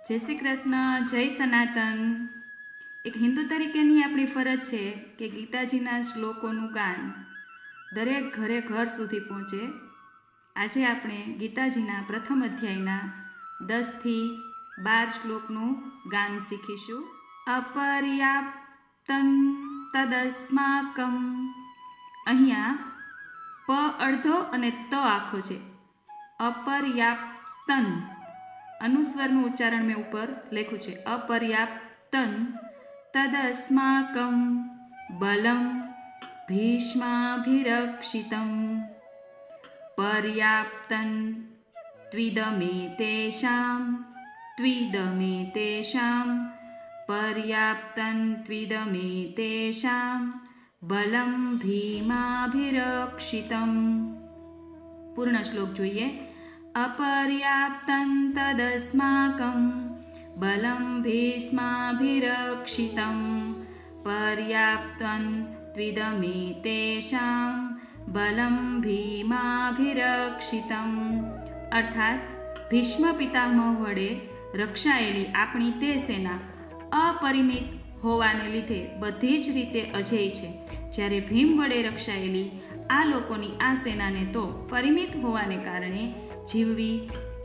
જય શ્રી કૃષ્ણ, જય સનાતન। એક હિન્દુ તરીકેની આપણી ફરજ છે કે ગીતાજીના શ્લોકોનું ગાન દરેક ઘરે ઘર સુધી પહોંચે। આજે આપણે ગીતાજીના પ્રથમ અધ્યાયના 10 થી 12 શ્લોકનું ગાન શીખીશું। અપર્યાપ્તં તદસ્માકં, અહીંયા પ અડધો અને ત આખો છે। અપર્યાપ્તં અનુસ્વરનું ઉચ્ચારણ મેં ઉપર લખ્યું છે। અપર્યાપ્તં તદસ્માકં બલમ ભીષ્માભિરક્ષિતં પર્યાપ્તં ત્વિદમેતેષાં પર્યાપ્તં ત્વિદમેતેષાં બલમ ભીમાભિરક્ષિતં। પૂર્ણ શ્લોક જોઈએ। અપર્યાપ્તં તદસ્માકં બલમ ભીષ્માભિરક્ષિતં પર્યાપ્તં ત્વિદમેતેષાં બલમ ભીમાભિરક્ષિતં। અર્થાત ભીષ્મ પિતામહ વડે રક્ષાયેલી આપણી તે સેના અપરિમિત હોવાને લીધે બધી જ રીતે અજેય છે, જ્યારે ભીમ વડે રક્ષાયેલી આ લોકોની આ સેનાને તો પરિમિત હોવાને કારણે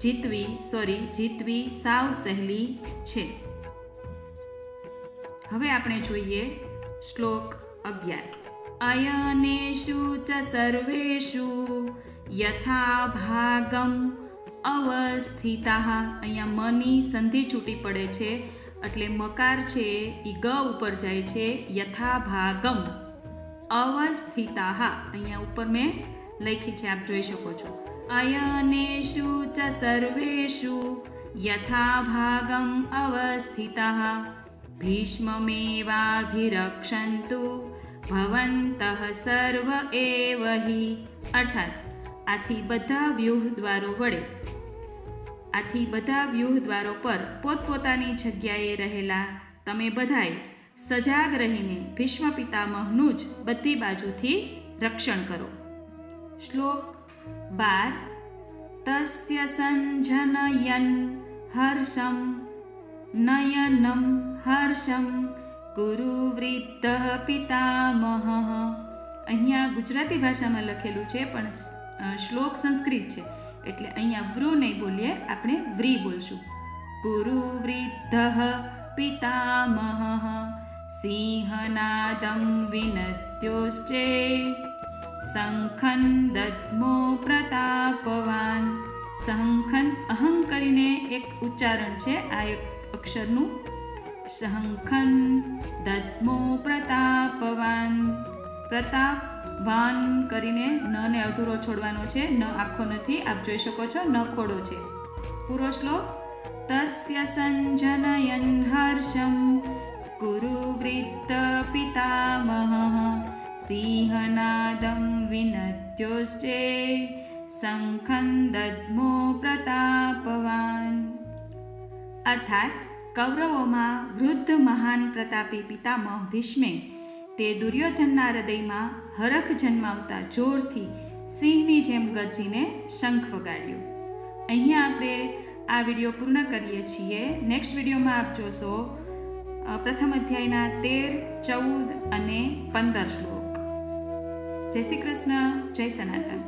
જીતવી સાવ સહેલી છે। હવે આપણે જોઈએ શ્લોક 11। અયનેષુ ચ સર્વેષુ યથા ભાગમ અવસ્થિતાઃ। અહીંયા મની સંધિ છૂટી પડે છે, એટલે મકાર છે એ ગ ઉપર જાય છે। યથા ભાગમ અવસ્થિતાઃ અહીંયા ઉપર મેં લખી છે, આપ જોઈ શકો છો। અયનેષુ ચ સર્વેષુ યથા ભાગમ અવસ્થિતાઃ ભીષ્મમેવાભિરક્ષन्तु ભવन्तઃ સર્વ એવ હિ। અર્થાત આથી બધા વ્યૂહ દ્વારો પર પોતપોતાની જગ્યાએ રહેલા તમે બધાએ સજાગ રહીને ભીષ્મ પિતામહનું જ બધી બાજુથી રક્ષણ કરો। શ્લોક 12। તસ્ય સંજનયન હર્ષમ નયનમ હર્ષમ ગુરુ વૃદ્ધ પિતામહ। અહીંયા ગુજરાતી ભાષામાં લખેલું છે, પણ શ્લોક સંસ્કૃત છે, એટલે અહીંયા વૃ નહીં બોલીએ, આપણે વ્રી બોલશું। ગુરુ વૃદ્ધ પિતામહ સિંહનાદમ વિનદ્યોશ્ચે શંખન દદ્મો પ્રતાપવાન। શંખન અહં કરીને એક ઉચ્ચારણ છે આ એક અક્ષરનું। શંખન દદ્મો પ્રતાપવાન, પ્રતાપવાન કરીને ન ને અધૂરો છોડવાનો છે, ન આખો નથી, આપ જોઈ શકો છો, ન ખોડો છે। પૂરો શ્લોક। તસ્ય સંજનયન હર્ષમ ગુરુ વૃદ્ધ પિતામહ સિંહનાદમ વિનદ્યોશ્ચે શંખન દદ્મો પ્રતાપવાન। અર્થાત કૌરવોમાં વૃદ્ધ મહાન પ્રતાપી પિતામહ ભીષ્મે તે દુર્યોધનના હૃદયમાં હરખ જન્માવતા જોરથી સિંહની જેમ ગર્જીને શંખ વગાડ્યો। અહીંયા આપણે આ વિડીયો પૂર્ણ કરીએ છીએ। નેક્સ્ટ વિડીયોમાં આપ જોશો પ્રથમ અધ્યાયના 13, 14 અને 15 શ્લોક। જય શ્રી કૃષ્ણ, જય સનાતન।